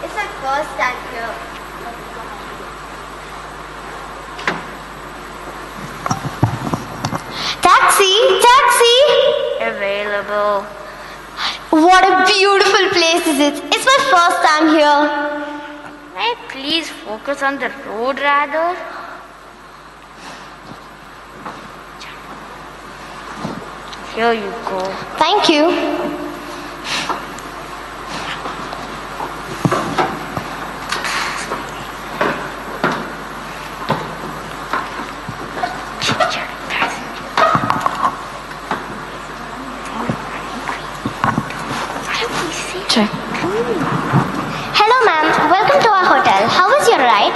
It's my first time here. Taxi! Taxi! Available. What a beautiful place is it. It's my first time here. May I please focus on the road rather? Here you go. Thank you. Hello ma'am, welcome to our hotel. How was your ride?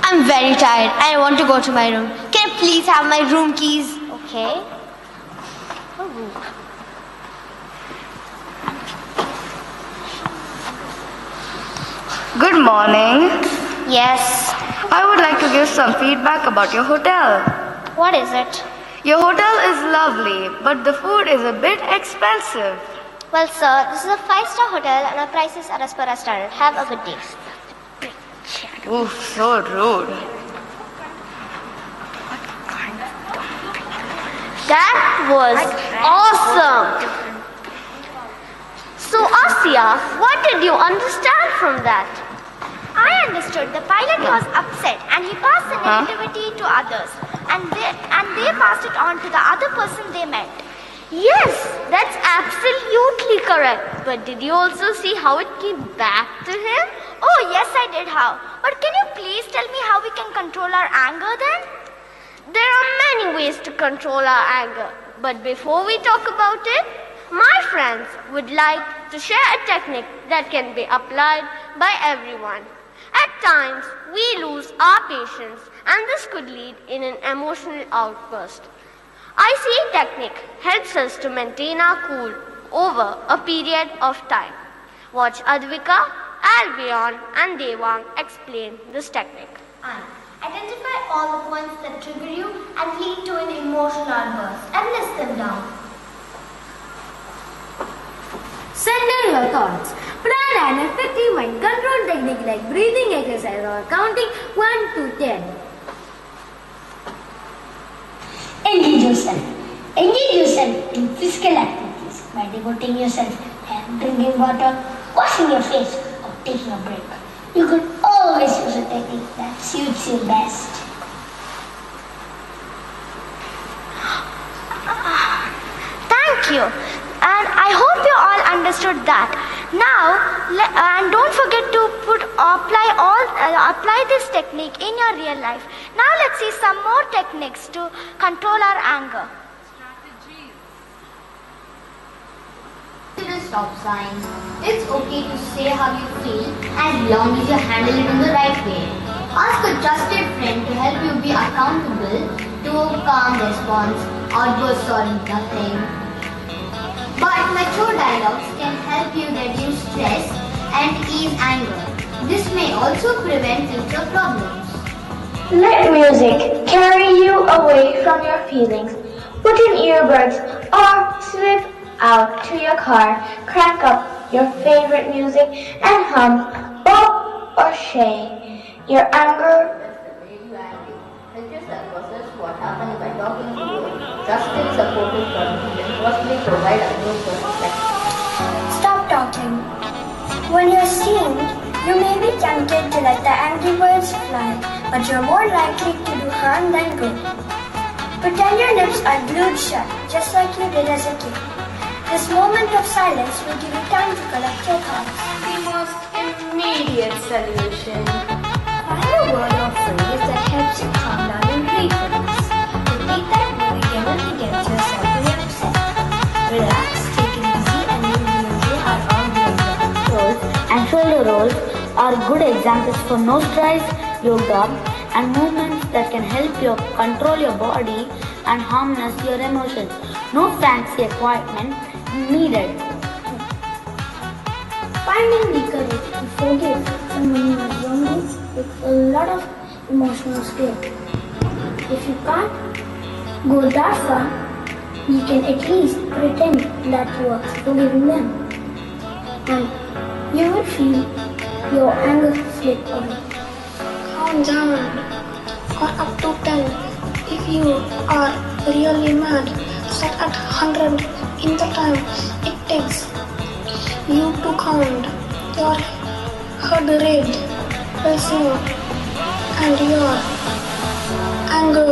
I'm very tired. I want to go to my room. Can I please have my room keys? Okay. Good morning. Yes. I would like to give some feedback about your hotel. What is it? Your hotel is lovely, but the food is a bit expensive. Well, sir, this is a 5-star hotel and our prices are as per our standard. Have a good day. Oof, so rude. That was awesome. So, Asya, what did you understand from that? I understood the pilot was upset and he passed the negativity to others and they passed it on to the other person they met. Yes, that's absolutely correct. But did you also see how it came back to him? Oh, yes, I did. How? But can you please tell me how we can control our anger then? There are many ways to control our anger. But before we talk about it, my friends would like to share a technique that can be applied by everyone. At times, we lose our patience and this could lead in an emotional outburst. ICA technique helps us to maintain our cool over a period of time. Watch Advika, Albion and Devang explain this technique. Identify all the points that trigger you and lead to an emotional outburst and list them down. Center your thoughts. Plan an effective mind control technique like breathing exercise or counting 1 to 10. Engage yourself. Engage yourself in physical activities by devoting yourself and drinking water, washing your face, or taking a break. You could always use a technique that suits you best. Thank you. And I hope you all understood that. Now, and don't forget to apply this technique in your real life. Now let's see some more techniques to control our anger. Stop signs. It's okay to say how you feel as long as you handle it in the right way. Ask a trusted friend to help you be accountable to a calm response. Outbursts are nothing. But mature dialogues can help you reduce stress and ease anger. This may also prevent future problems. Let music carry you away from your feelings. Put in earbuds or slip out to your car, crank up your favorite music and hum, bop or shay. Your anger. Help yourself process what happened by talking to you. Trusted, supportive person can possibly provide a new perspective. Stop talking. When you're steamed, you may be tempted to let the angry words fly, but you're more likely to do harm than good. Pretend your lips are glued shut, just like you did as a kid. This moment of silence will give you time to collect your thoughts. The most immediate solution. Find a word or phrase that helps you calm down and refocus. Repeat that word again and again to yourself when you're upset. Relax, take it easy, and you will usually are all doing well. Rolls and shoulder rolls are good examples for nose tries, yoga, and movements that can help you control your body and harness your emotions. No fancy equipment needed. Finding the courage to forgive someone you have wronged with a lot of emotional strength. If you can't go that far, you can at least pretend that you are forgiving them. And you will feel your anger slip away. Count down. Count up to 10. If you are really mad, set at 100 in the time it takes you to count. Your heart rate will sink and your anger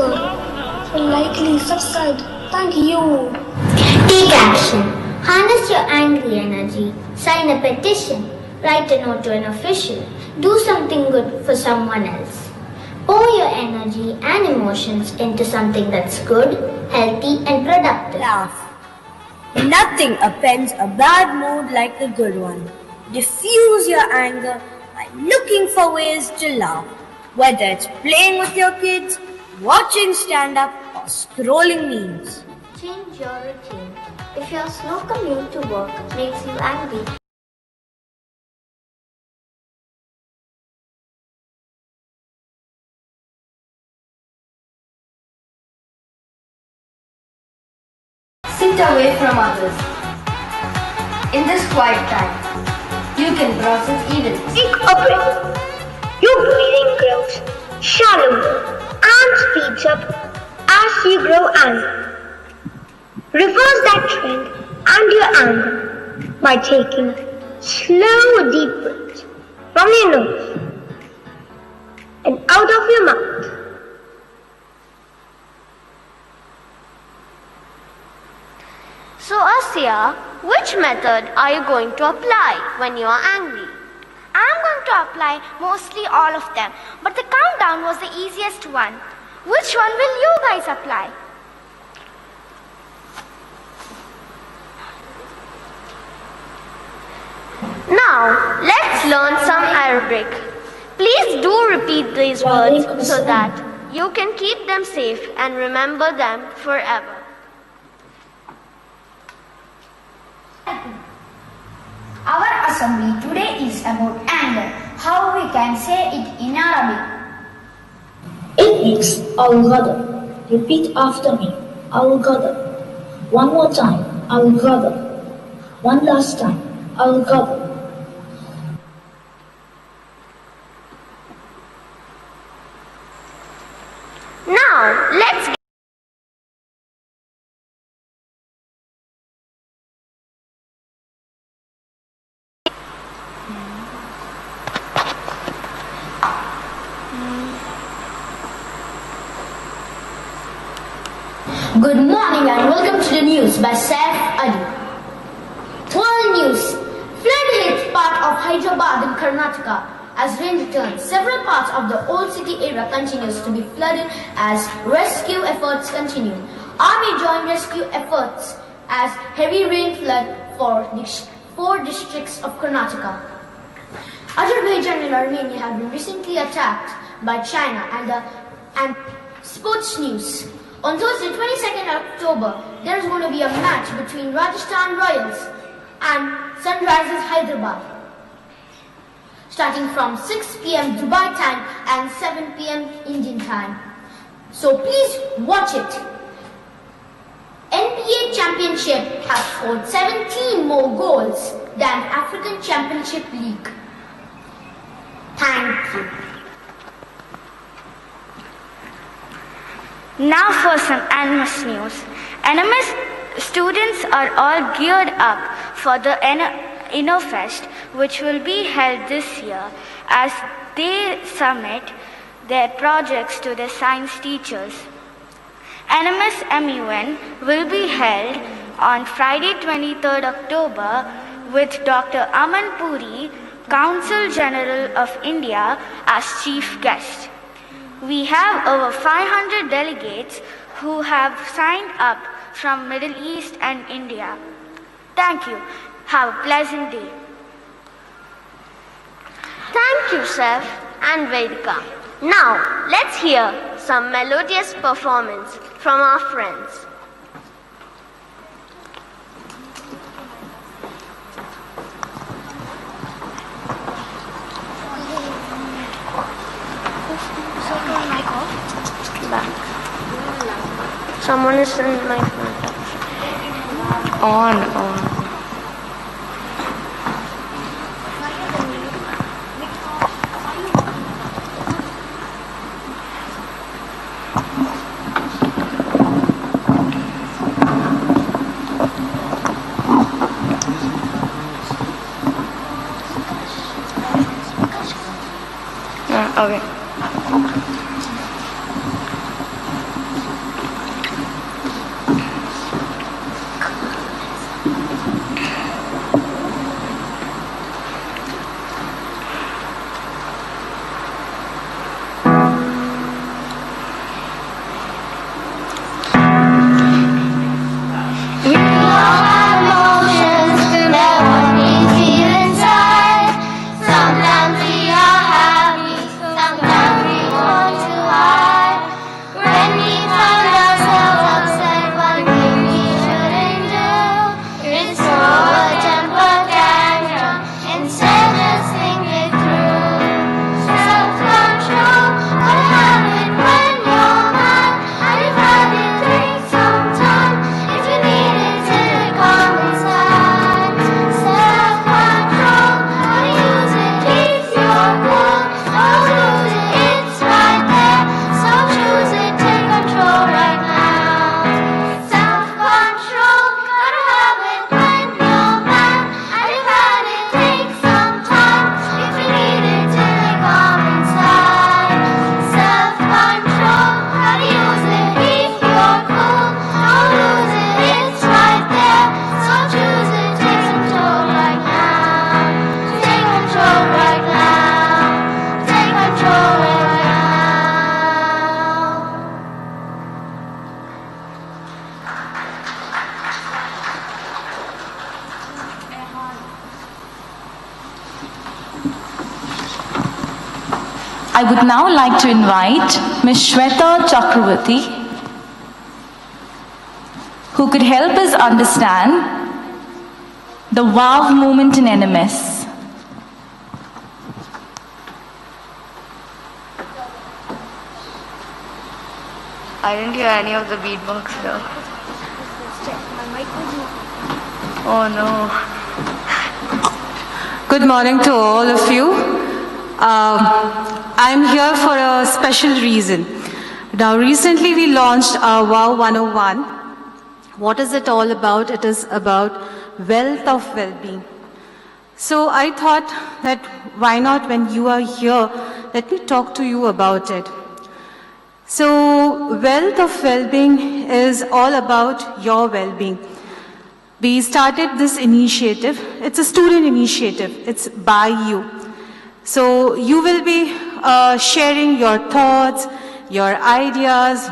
will likely subside. Thank you. Take action. Harness your angry energy. Sign a petition. Write a note to an official. Do something good for someone else. Pour your energy and emotions into something that's good, healthy, and productive. Laugh. Nothing appends a bad mood like a good one. Diffuse your anger by looking for ways to laugh. Whether it's playing with your kids, watching stand-up, or scrolling memes. Change your routine. If your slow commute to work makes you angry, Sit away from others. In this quiet time, you can process events. Take a breath. Your breathing grows shallower and speeds up as you grow angry. Reverse that trend and your anger by taking slow deep breaths from your nose and out of your mouth. So Asya, which method are you going to apply when you are angry? I'm going to apply mostly all of them, but the countdown was the easiest one. Which one will you guys apply? Now, let's learn some Arabic. Please do repeat these words so that you can keep them safe and remember them forever. Our assembly today is about anger. How we can say it in Arabic? It means Al-Ghadab. Repeat after me. Al-Ghadab. One more time. Al-Ghadab. One last time. Al-Ghadab. Now, let's Good morning and welcome to the news by Saif Ali. World news. Flood hits part of Hyderabad in Karnataka as rain returns. Several parts of the old city area continues to be flooded as rescue efforts continue. Army joined rescue efforts as heavy rain flood for the 4 districts of Karnataka. Azerbaijan and Armenia have been recently attacked by China and sports news. On Thursday, 22nd October, there is going to be a match between Rajasthan Royals and Sunrisers Hyderabad, starting from 6 p.m. Dubai time and 7 p.m. Indian time. So please watch it. NBA Championship has scored 17 more goals than African Championship League. Thank you. Now for some NMS news. NMS students are all geared up for the InnoFest, which will be held this year, as they submit their projects to the science teachers. NMS MUN will be held on Friday 23rd October with Dr. Aman Puri, Consul General of India, as chief guest. We have over 500 delegates who have signed up from Middle East and India. Thank you. Have a pleasant day. Thank you, Saif and Vedika. Now, let's hear some melodious performance from our friends. Back. Someone is in my front. On. Okay. Sometimes we are happy, sometimes we want to hide. When we find ourselves upset, one thing we shouldn't do is throw a temper tantrum. Instead, just think it through. Self-control, gotta have it when you're mad, and you've had it take some time. If you need it till it calm inside. Self-control, gotta use it, keep your cool. Don't lose it, it's right there. So choose it, take control right now. Self-control, gotta have it when you're mad, and you've had it take some time. If you need it till it calm inside. Self-control, gotta use it, keep your cool. Don't lose it, it's right there. So choose it, take control right now. Take control right now. Take control right now. I would now like to invite Ms. Shweta Chakravarti, who could help us understand the wow moment in NMS. I didn't hear any of the beatbox though. Oh no. Good morning to all of you. I'm here for a special reason. Now, recently we launched our WOW 101. What is it all about? It is about wealth of well-being. So I thought that why not, when you are here, let me talk to you about it. So wealth of well-being is all about your well-being. We started this initiative. It's a student initiative. It's by you. So you will be sharing your thoughts, your ideas,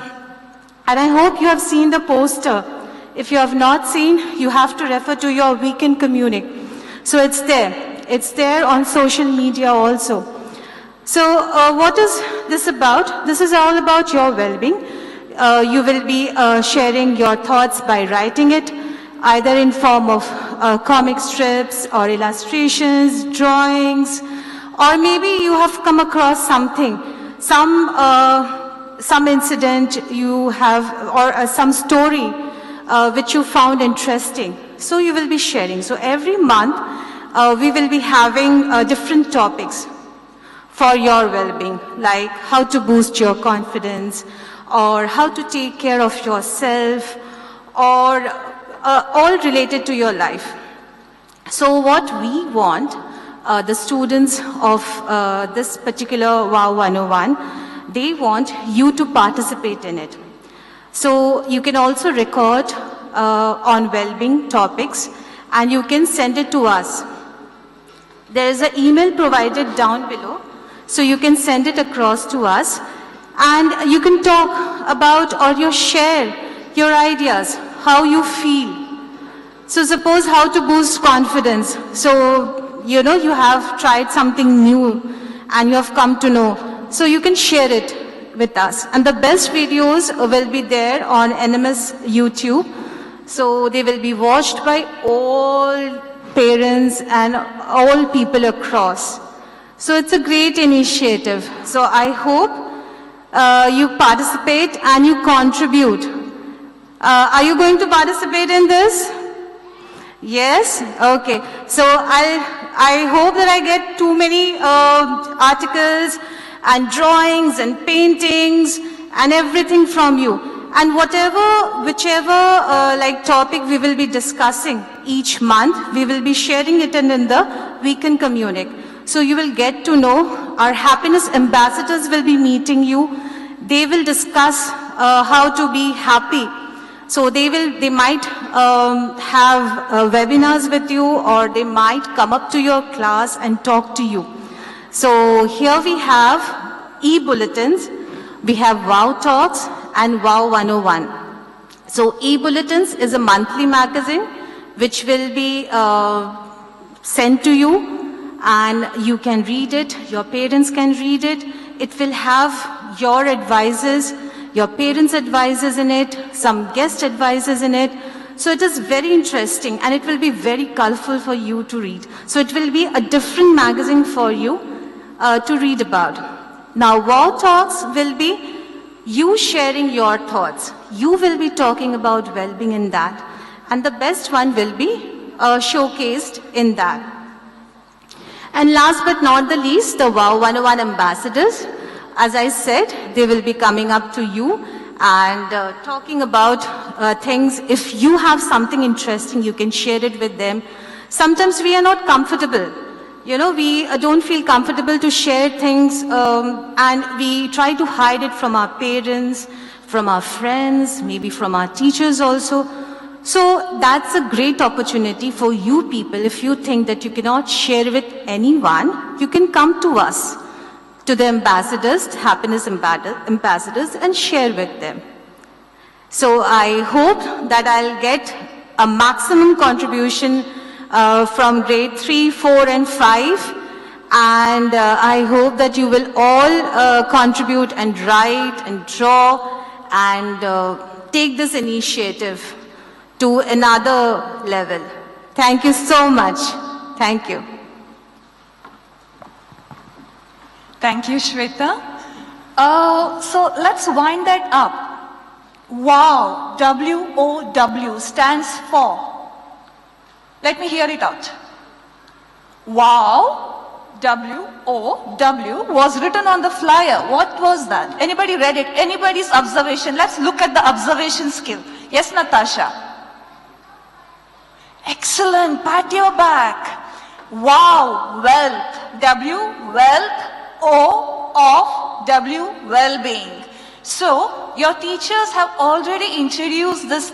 and I hope you have seen the poster. If you have not seen, you have to refer to your weekend communique. So it's there. It's there on social media also. So what is this about? This is all about your well-being. You will be sharing your thoughts by writing it, either in form of comic strips or illustrations, drawings, or maybe you have come across something, some incident you have, or some story which you found interesting. So you will be sharing. So every month we will be having different topics for your well-being, like how to boost your confidence, or how to take care of yourself, or all related to your life. So what we want, the students of this particular WOW 101, they want you to participate in it. So you can also record on well-being topics, and you can send it to us. There is an email provided down below, so you can send it across to us, and you can talk about, or you share your ideas, how you feel. So suppose how to boost confidence. So, you know, you have tried something new and you have come to know. So you can share it with us. And the best videos will be there on NMS YouTube. So they will be watched by all parents and all people across. So it's a great initiative. So I hope you participate and you contribute. Are you going to participate in this? Yes? Okay. So I hope that I get too many articles and drawings and paintings and everything from you. And whichever like topic we will be discussing each month, we will be sharing it in the weekend communique. So you will get to know our happiness ambassadors will be meeting you. They will discuss how to be happy. So they might have webinars with you, or they might come up to your class and talk to you. So here we have e-bulletins, we have Wow Talks and Wow 101. So e-bulletins is a monthly magazine which will be sent to you, and you can read it, your parents can read it. It will have your advisors, your parents' advisors in it, some guest advisors in it. So it is very interesting, and it will be very colorful for you to read. So it will be a different magazine for you to read about. Now, Wow Talks will be you sharing your thoughts. You will be talking about well-being in that, and the best one will be showcased in that. And last but not the least, the Wow 101 ambassadors. As I said, they will be coming up to you and talking about things. If you have something interesting, you can share it with them. Sometimes we are not comfortable. You know, we don't feel comfortable to share things, and we try to hide it from our parents, from our friends, maybe from our teachers also. So that's a great opportunity for you people. If you think that you cannot share with anyone, you can come to us, to the ambassadors, happiness ambassadors, and share with them. So I hope that I'll get a maximum contribution from grade 3, 4, and 5. And I hope that you will all contribute and write and draw and take this initiative to another level. Thank you so much. Thank you. Thank you, Shweta. So let's wind that up. WOW, W-O-W, stands for. Let me hear it out. WOW, W-O-W, was written on the flyer. What was that? Anybody read it? Anybody's observation? Let's look at the observation skill. Yes, Natasha. Excellent, pat your back. Wow, wealth, W, wealth, O of W, well-being. So, your teachers have already introduced this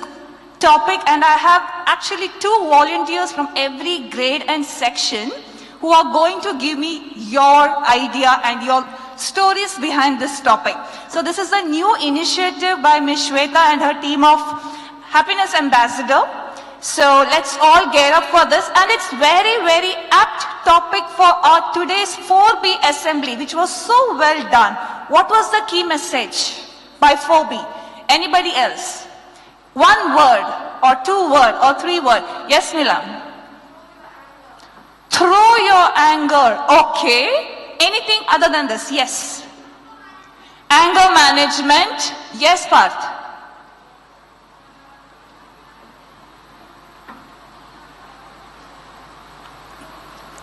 topic, and I have actually 2 volunteers from every grade and section who are going to give me your idea and your stories behind this topic. So this is a new initiative by Ms. Shweta and her team of Happiness Ambassador. So let's all get up for this, and it's very, very apt topic for our today's 4B assembly, which was so well done. What was the key message by 4B? Anybody else? 1 word, or 2 word, or 3 word? Yes, Nilam. Throw your anger. Okay. Anything other than this? Yes. Anger management. Yes, Parth.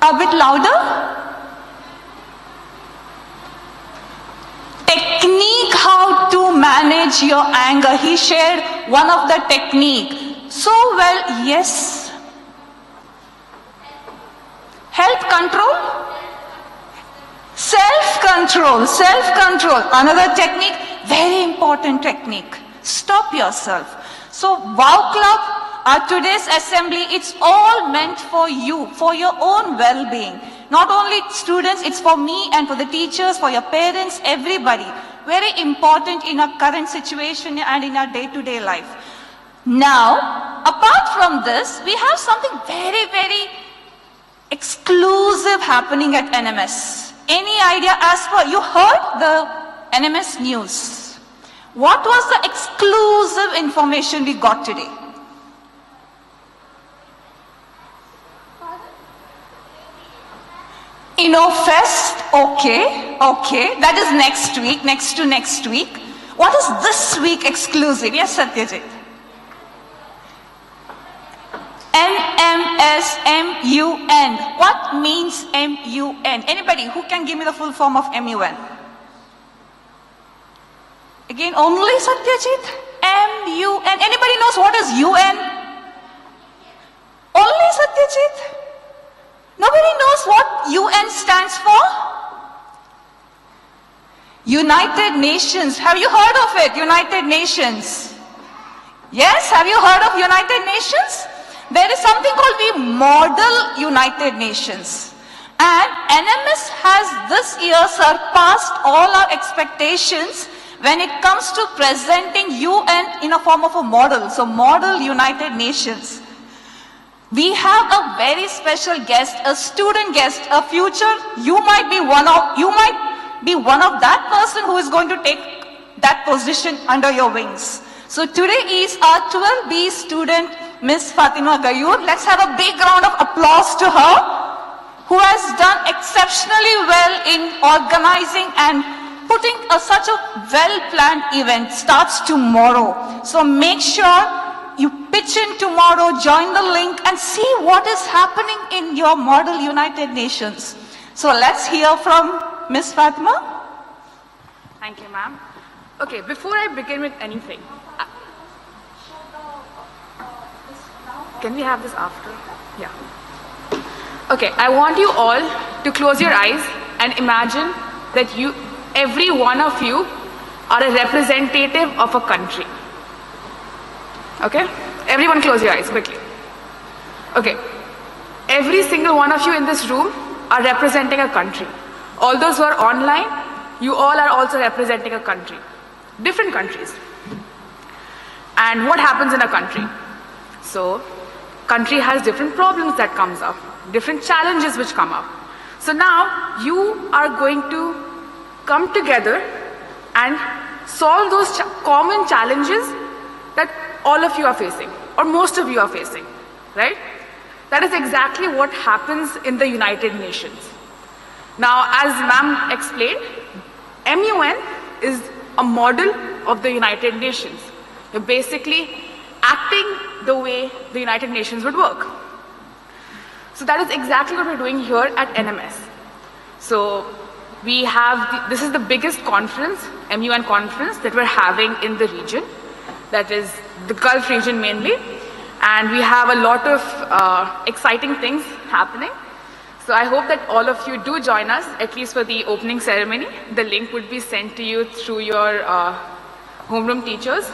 A bit louder. Technique how to manage your anger. He shared one of the technique. So well, yes. Health control. Self-control. Self-control. Another technique, very important technique. Stop yourself. So Wow Club, today's assembly, it's all meant for you, for your own well-being. Not only students, it's for me and for the teachers, for your parents, everybody. Very important in our current situation and in our day-to-day life. Now, apart from this, we have something very, very exclusive happening at NMS. Any idea as per, you heard the NMS news. What was the exclusive information we got today? InnoFest, okay, that is next week, next to next week. What is this week exclusive? Yes, Satyajit. MMSMUN. What means MUN? Anybody who can give me the full form of MUN? Again, only Satyajit? MUN. Anybody knows what is UN? Only Satyajit? Nobody knows what UN stands for? United Nations. Have you heard of it? United Nations. Yes, have you heard of United Nations? There is something called the Model United Nations. And NMS has this year surpassed all our expectations when it comes to presenting UN in a form of a model. So Model United Nations. We have a very special guest, a student guest, a future. You might be one of that person who is going to take that position under your wings. So today is our 12B student, Miss Fatima Gayoor. Let's have a big round of applause to her, who has done exceptionally well in organizing and putting such a well-planned event. Starts tomorrow. So make sure you pitch in tomorrow, join the link and see what is happening in your Model United Nations. So let's hear from Miss Fatima. Thank you, ma'am. Okay, before I begin with anything, can we have this after? Yeah. Okay, I want you all to close your eyes and imagine that every one of you are a representative of a country. Okay? Everyone close your eyes quickly. Okay. Every single one of you in this room are representing a country. All those who are online, you all are also representing a country. Different countries. And what happens in a country? So, country has different problems that comes up, different challenges which come up. So now, you are going to come together and solve those common challenges that all of you are facing, or most of you are facing, right? That is exactly what happens in the United Nations. Now, as ma'am explained, MUN is a model of the United Nations. You're basically acting the way the United Nations would work. So that is exactly what we're doing here at NMS. So we have, this is the biggest conference, MUN conference, that we're having in the region. That is the Gulf region mainly. And we have a lot of exciting things happening. So I hope that all of you do join us, at least for the opening ceremony. The link would be sent to you through your homeroom teachers.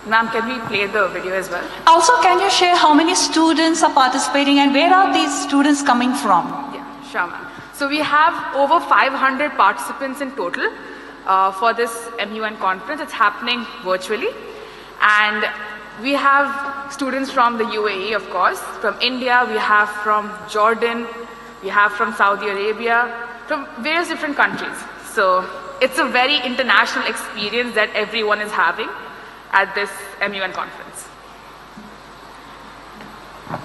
Ma'am, can we play the video as well? Also, can you share how many students are participating and where are these students coming from? Yeah, sure, ma'am. So we have over 500 participants in total for this MUN conference. It's happening virtually. And we have students from the UAE, of course, from India, we have from Jordan, we have from Saudi Arabia, from various different countries. So it's a very international experience that everyone is having at this MUN conference.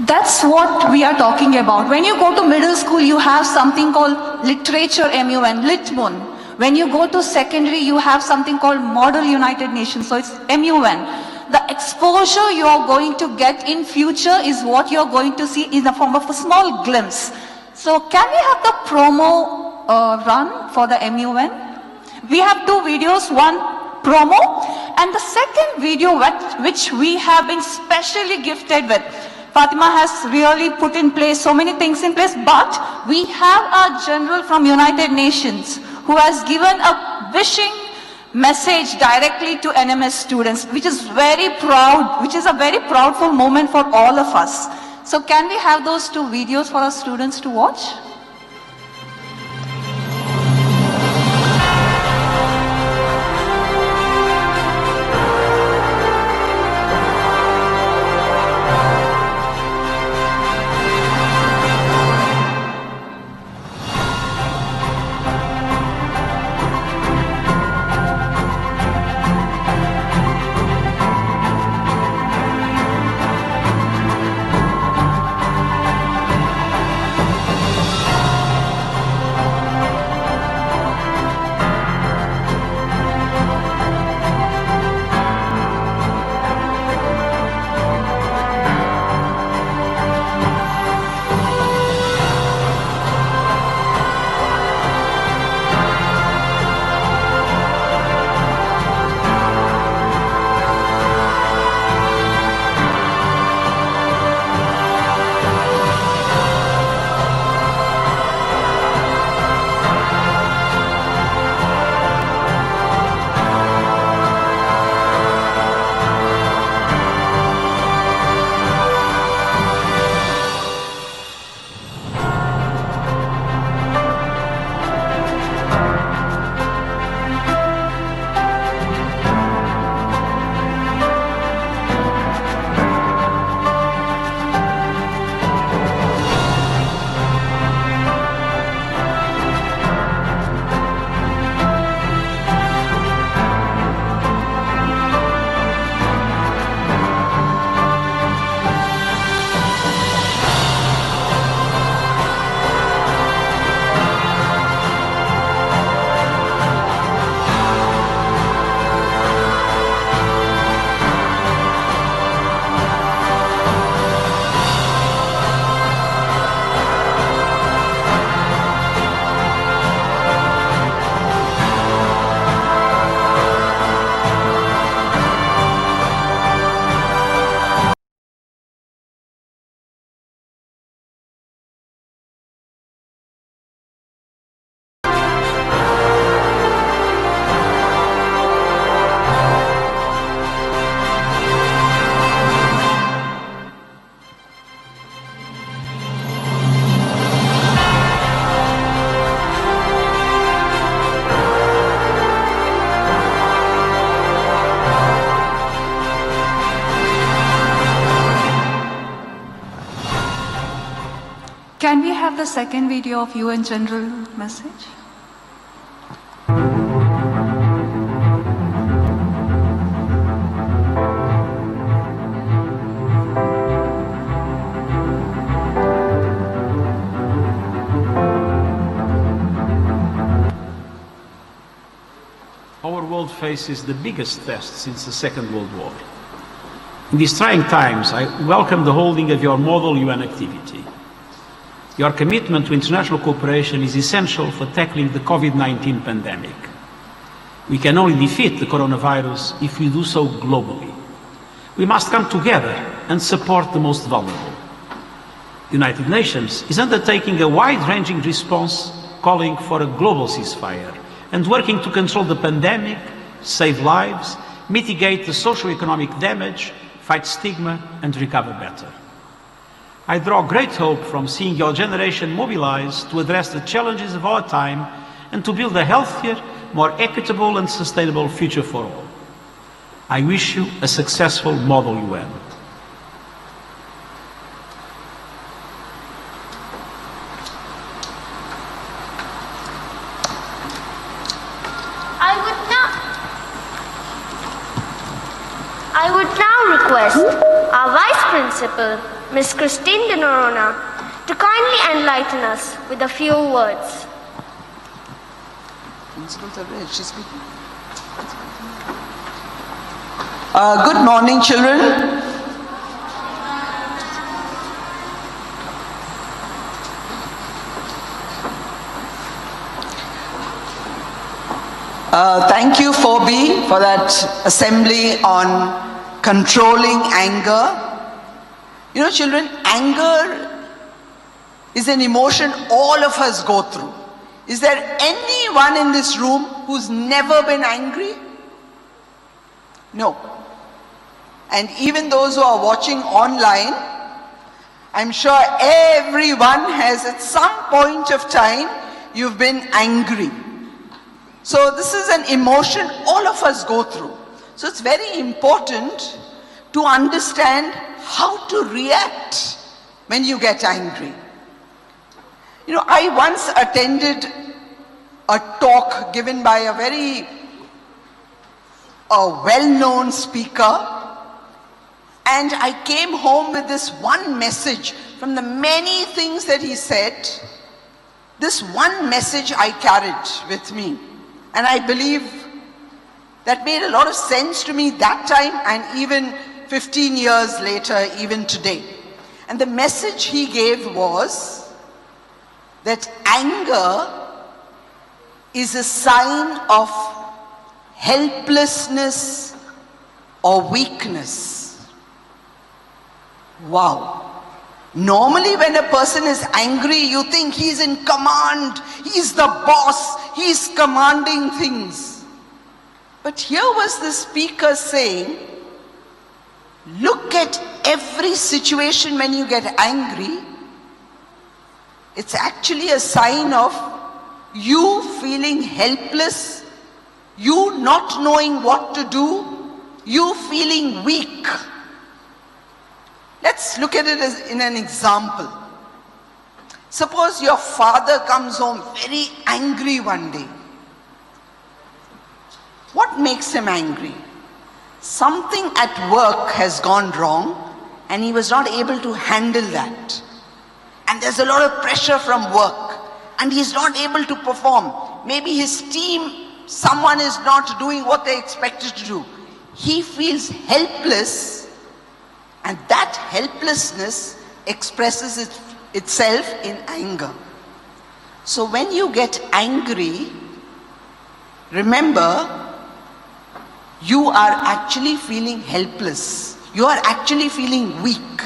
That's what we are talking about. When you go to middle school, you have something called literature MUN, Litmun. When you go to secondary, you have something called Model United Nations, so it's MUN. The exposure you are going to get in future is what you are going to see in the form of a small glimpse. So can we have the promo run for the MUN? We have two videos, one promo and the second video which we have been specially gifted with. Fatima has really put in place so many things in place, but we have our general from United Nations who has given a wishing message directly to NMS students, which is very proud, which is a very proudful moment for all of us. So can we have those two videos for our students to watch? the second video of you and general message? Our world faces the biggest test since the Second World War. In these trying times, I welcome the holding of your model UN activity. Your commitment to international cooperation is essential for tackling the COVID-19 pandemic. We can only defeat the coronavirus if we do so globally. We must come together and support the most vulnerable. The United Nations is undertaking a wide-ranging response calling for a global ceasefire and working to control the pandemic, save lives, mitigate the socio-economic damage, fight stigma and recover better. I draw great hope from seeing your generation mobilized to address the challenges of our time and to build a healthier, more equitable and sustainable future for all. I wish you a successful Model UN. I would now request our Vice Principal, Ms. Christine De Norona, to kindly enlighten us with a few words. Good morning, children. Thank you, 4B, for that assembly on controlling anger. You know, children, anger is an emotion all of us go through. Is there anyone in this room who's never been angry? No. And even those who are watching online, I'm sure everyone has at some point of time, you've been angry. So this is an emotion all of us go through. So it's very important to understand how to react when you get angry. You know, I once attended a talk given by a very well-known speaker, and I came home with this one message. From the many things that he said, this one message I carried with me. And I believe that made a lot of sense to me that time and even 15 years later, even today. And the message he gave was that anger is a sign of helplessness or weakness. Wow. Normally when a person is angry, you think he's in command, he's the boss, he's commanding things. But here was the speaker saying, look at every situation when you get angry, it's actually a sign of you feeling helpless, you not knowing what to do, you feeling weak. Let's look at it as in an example. Suppose your father comes home very angry one day. What makes him angry? Something at work has gone wrong and he was not able to handle that. And there's a lot of pressure from work and he's not able to perform. Maybe his team, someone is not doing what they expected to do. He feels helpless. And that helplessness expresses itself in anger. So when you get angry, remember, you are actually feeling helpless. You are actually feeling weak.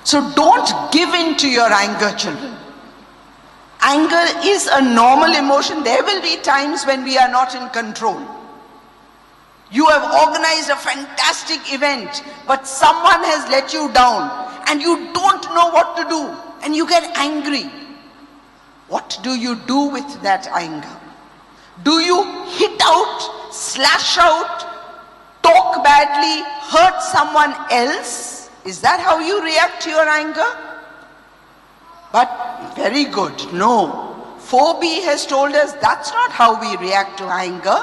So don't give in to your anger, children. Anger is a normal emotion. There will be times when we are not in control. You have organized a fantastic event, but someone has let you down and you don't know what to do and you get angry. What do you do with that anger? Do you hit out, slash out, talk badly, hurt someone else? Is that how you react to your anger? But very good. No. 4B has told us that's not how we react to anger.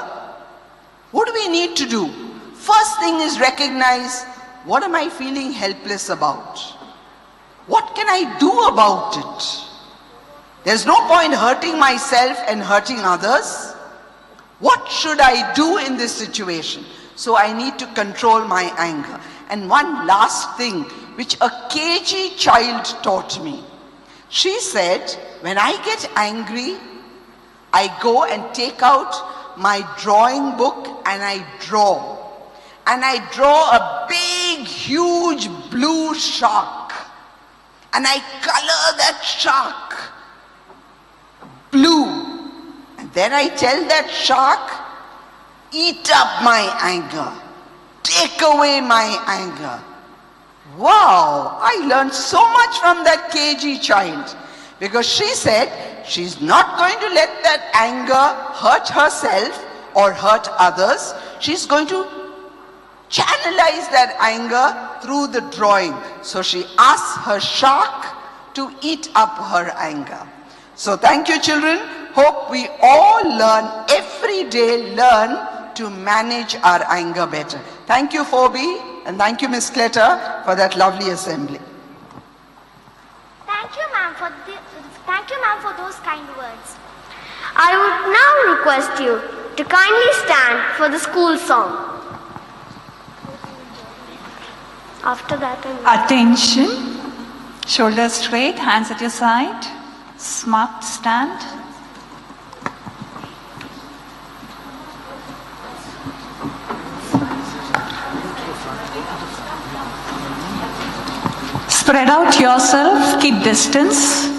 What do we need to do? First thing is recognize, what am I feeling helpless about? What can I do about it? There's no point hurting myself and hurting others. What should I do in this situation? So I need to control my anger. And one last thing, which a KG child taught me. She said, when I get angry, I go and take out my drawing book and I draw. And I draw a big, huge blue shark. And I color that shark blue. And then I tell that shark, eat up my anger. Take away my anger. Wow, I learned so much from that KG child. Because she said she's not going to let that anger hurt herself or hurt others. She's going to channelize that anger through the drawing. So she asks her shark to eat up her anger. So thank you, children. Hope we all learn, every day learn to manage our anger better. Thank you, 4B, and thank you, Miss Cleta, for that lovely assembly. Thank you, ma'am, for those kind words. I would now request you to kindly stand for the school song. After that, Attention. Shoulders straight, hands at your side. Smart stand. Spread out yourself, keep distance.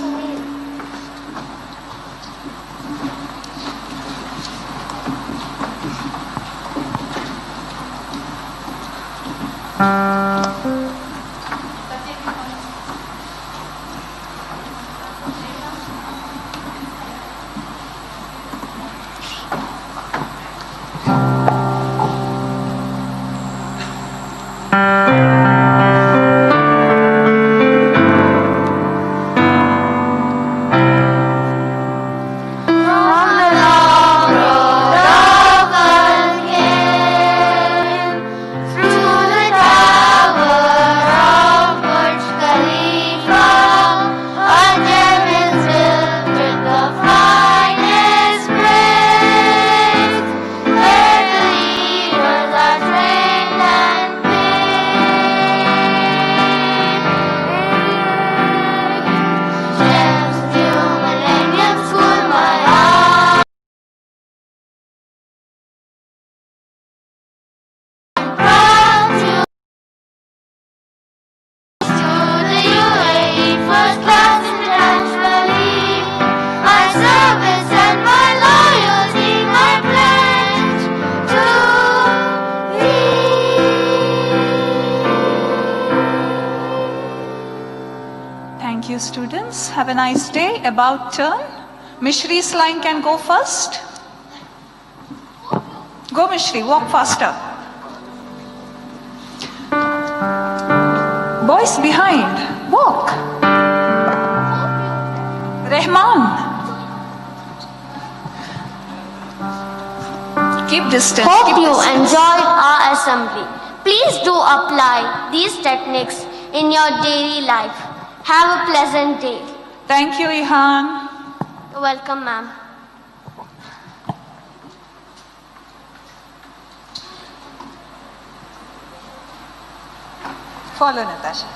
Students, have a nice day. About turn. Mishri's line can go first. Go Mishri, walk faster. Boys behind, walk. Rehman. Keep distance. Hope you enjoyed our assembly. Please do apply these techniques in your daily life. Have a pleasant day. Thank you, Ihan. You're welcome, ma'am. Follow Natasha.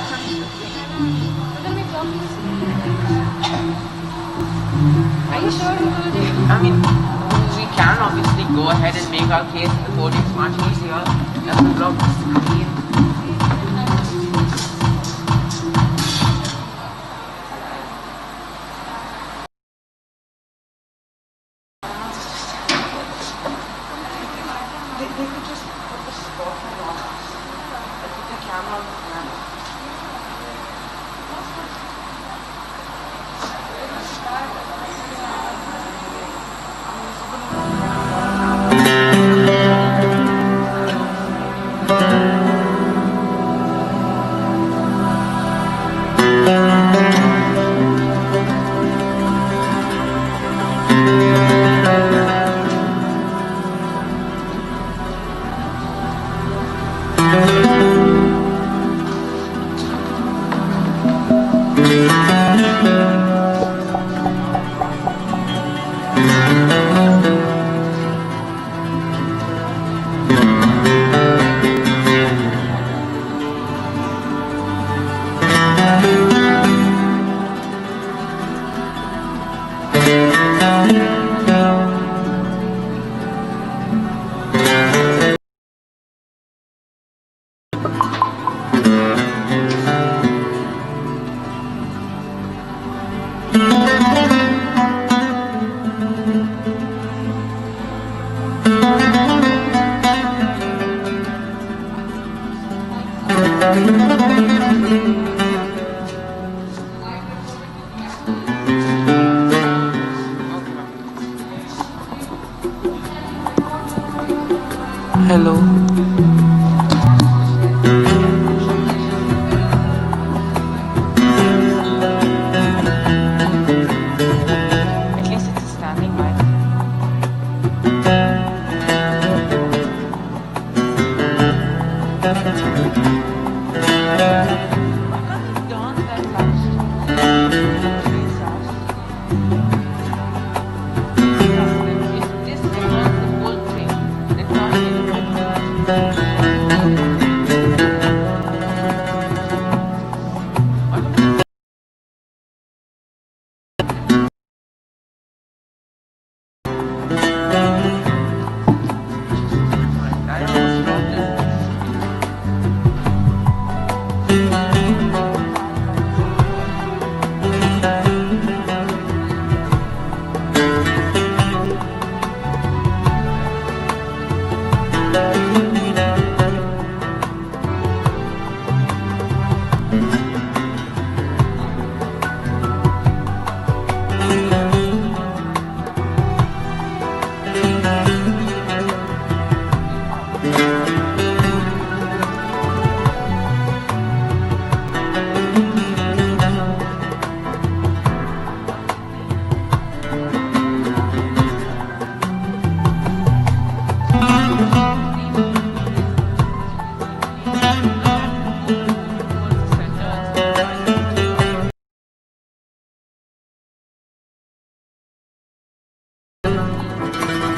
Are you sure you will be? I mean, we can obviously go ahead and make our case in the court. It's much easier than to block the screen. They could just put the spotlight on us. Put the camera on the camera. Thank you.